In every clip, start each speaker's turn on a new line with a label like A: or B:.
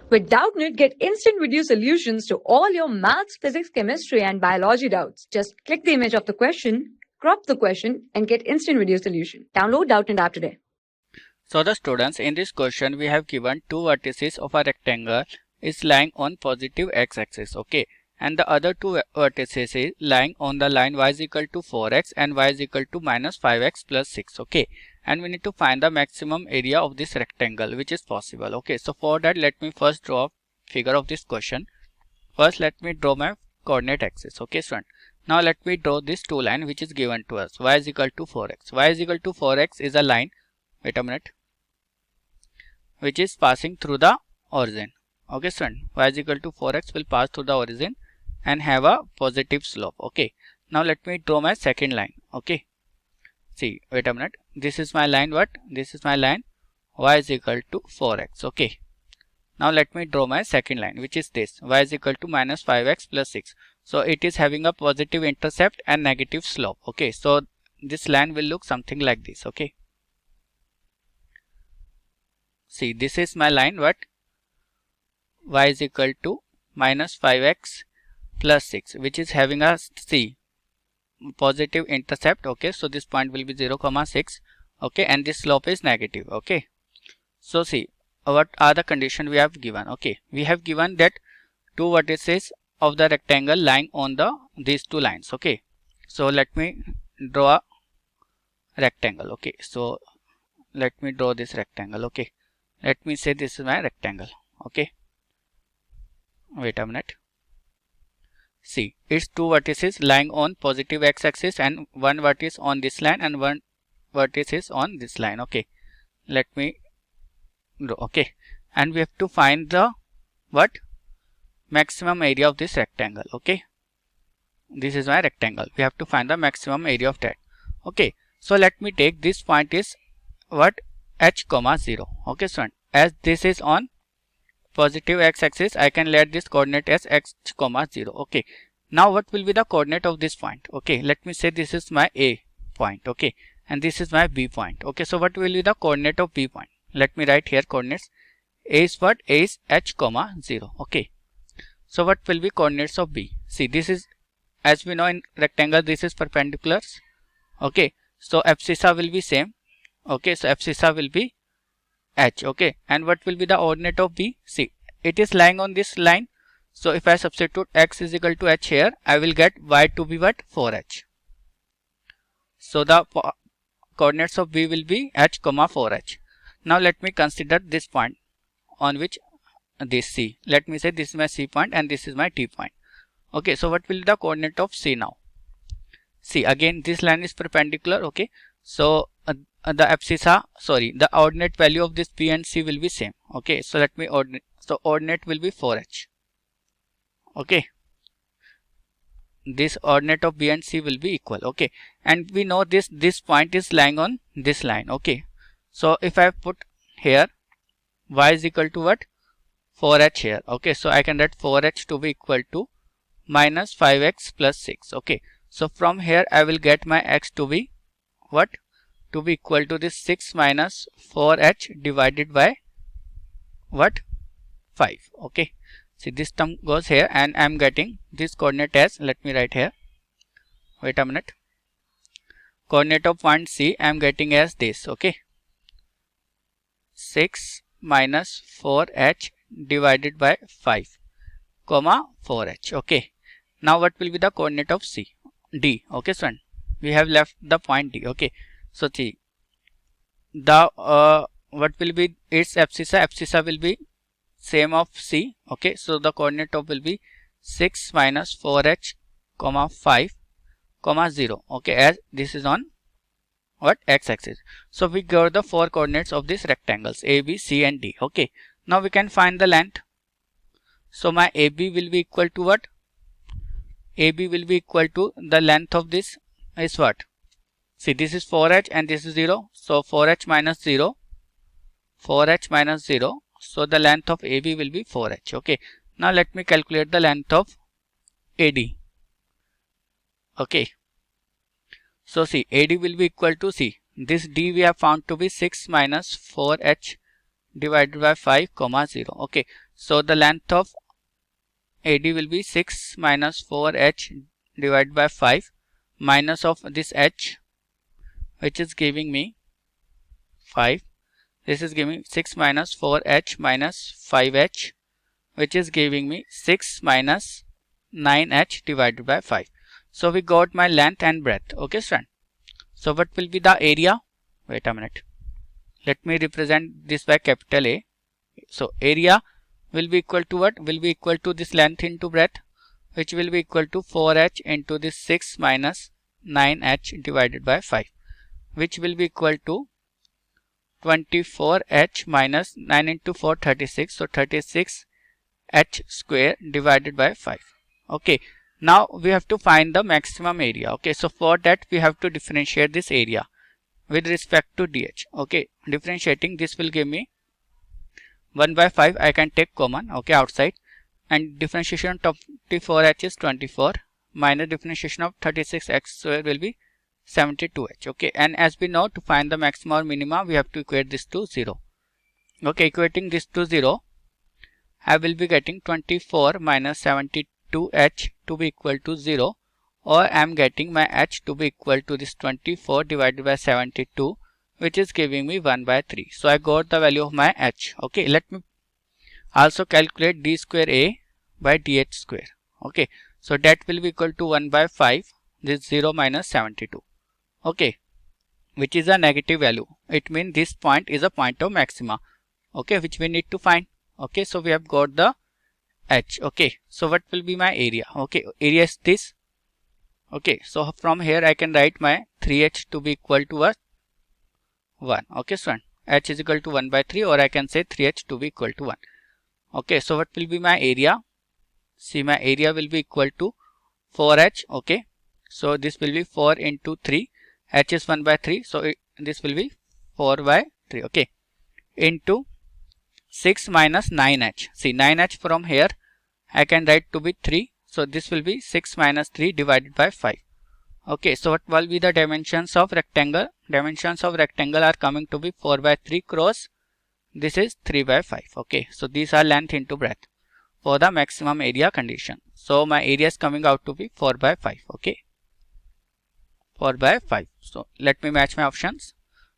A: With Doubtnut, get instant video solutions to all your maths, physics, chemistry, and biology doubts. Just click the image of the question, crop the question, and get instant video solution. Download Doubtnut app today.
B: So the students, in this question we have given two vertices of a rectangle is lying on positive x-axis, okay, and the other two vertices is lying on the line y is equal to 4x and y is equal to minus 5x plus 6, okay, and we need to find the maximum area of this rectangle which is possible, okay. So for that, let me first draw a figure of this question. First let me draw my coordinate axis, okay student. Now let me draw this two line which is given to us. Y is equal to 4x. Y is equal to 4x is a line, wait a minute, which is passing through the origin, okay student. Y is equal to 4x will pass through the origin and have a positive slope, okay. Now let me draw my second line, okay. See, wait a minute, this is my line, what? This is my line y is equal to 4x, okay. Now let me draw my second line, which is this, y is equal to minus 5x plus 6. So it is having a positive intercept and negative slope, okay. So this line will look something like this, okay. See, this is my line, what? Y is equal to minus 5x plus 6, which is having a positive intercept, okay. So this point will be 0, 6, okay, and this slope is negative, okay. So see, what are the conditions we have given, okay. We have given that two vertices of the rectangle lying on these two lines, okay. So let me draw a rectangle, okay. So let me draw this rectangle, okay. Let me say this is my rectangle, okay. Wait a minute. See, it's two vertices lying on positive x-axis and one vertex on this line and one vertex is on this line, okay. Let me draw, okay. And we have to find the what? Maximum area of this rectangle, okay. This is my rectangle. We have to find the maximum area of that, okay. So let me take this point is what? H comma 0, okay student. As this is on positive x-axis, I can let this coordinate as x comma 0, okay. Now what will be the coordinate of this point, okay. Let me say this is my A point, okay, and this is my B point, okay. So what will be the coordinate of B point? Let me write here coordinates. A is what? A is h comma 0, okay. So what will be coordinates of B? See, this is, as we know in rectangle, this is perpendiculars, okay. So abscissa will be same, okay. So abscissa will be h, okay. And what will be the ordinate of B? See, it is lying on this line. So if I substitute x is equal to h here, I will get y to be what? 4h. So the coordinates of B will be h comma 4h. Now let me consider this point on which this C. Let me say this is my C point and this is my T point. Okay, so what will be the coordinate of C now? See, again this line is perpendicular, okay. So the abscissa, the ordinate value of this B and C will be same, okay. So let me ordinate. So ordinate will be 4h, okay. This ordinate of B and C will be equal, okay. And we know this point is lying on this line, okay. So if I put here y is equal to what? 4h here, okay. So I can write 4h to be equal to minus 5x plus 6, okay. So from here I will get my x to be what? To be equal to this 6 minus 4h divided by what? 5, okay. See, this term goes here and I am getting this coordinate as, let me write here, wait a minute, coordinate of point C I am getting as this, okay. 6 minus 4h divided by 5 comma 4h, okay. Now what will be the coordinate of C? D, okay son. We have left the point D, okay. So see, the what will be its abscissa? Abscissa will be same of C, okay. So the coordinate of will be 6 minus 4h comma 5 comma 0, okay, as this is on what? X-axis. So we got the four coordinates of these rectangles A, B, C and D, okay. Now we can find the length. So my AB will be equal to what? AB will be equal to the length of this is what? See, this is 4h and this is 0. So 4h minus 0, 4h minus 0. So the length of AB will be 4h, okay. Now let me calculate the length of AD, okay. So see, AD will be equal to, see, this D we have found to be 6 minus 4h divided by 5 comma 0, okay. So the length of AD will be 6 minus 4h divided by 5 minus of this h, which is giving me 5. This is giving 6 minus 4h minus 5h, which is giving me 6 minus 9h divided by 5. So we got my length and breadth. Okay, student. So what will be the area? Wait a minute. Let me represent this by capital A. So area will be equal to what? Will be equal to this length into breadth, which will be equal to 4h into this 6 minus 9h divided by 5, which will be equal to 24h minus 9 into 4, 36. So 36h square divided by 5. Okay. Now we have to find the maximum area. Okay. So for that we have to differentiate this area with respect to dh. Okay. Differentiating this will give me 1 by 5. I can take common. Okay. Outside. And differentiation of 24h is 24 minus differentiation of 36x square will be 72h. Okay. And as we know, to find the maximum or minima, we have to equate this to 0. Okay. Equating this to 0, I will be getting 24 minus 72h to be equal to 0, or I am getting my h to be equal to this 24 divided by 72, which is giving me 1 by 3. So I got the value of my h. Okay. Let me also calculate d square a by dh square. Okay. So that will be equal to 1 by 5, this 0 minus 72. Okay. Which is a negative value. It means this point is a point of maxima. Okay. Which we need to find. Okay. So we have got the h. Okay. So what will be my area? Okay. Area is this. Okay. So from here I can write my 3h to be equal to what? 1. Okay, student. H is equal to 1 by 3, or I can say 3h to be equal to 1. Okay. So what will be my area? See, my area will be equal to 4h. Okay. So this will be 4 into 3. H is 1 by 3. So this will be 4 by 3. Okay. Into 6 minus 9h. See, 9h from here I can write to be 3. So this will be 6 minus 3 divided by 5. Okay. So what will be the dimensions of rectangle? Dimensions of rectangle are coming to be 4 by 3 cross. This is 3 by 5. Okay. So these are length into breadth for the maximum area condition. So my area is coming out to be 4 by 5. Okay. 4 by 5. So let me match my options.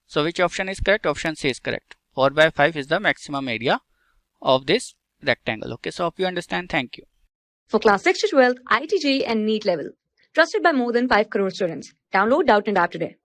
B: So which option is correct? Option C is correct. 4 by 5 is the maximum area of this rectangle. Okay. So hope you understand. Thank you.
A: For class 6 to 12, IIT JEE and NEET level. Trusted by more than 5 crore students. Download Doubtnut App today.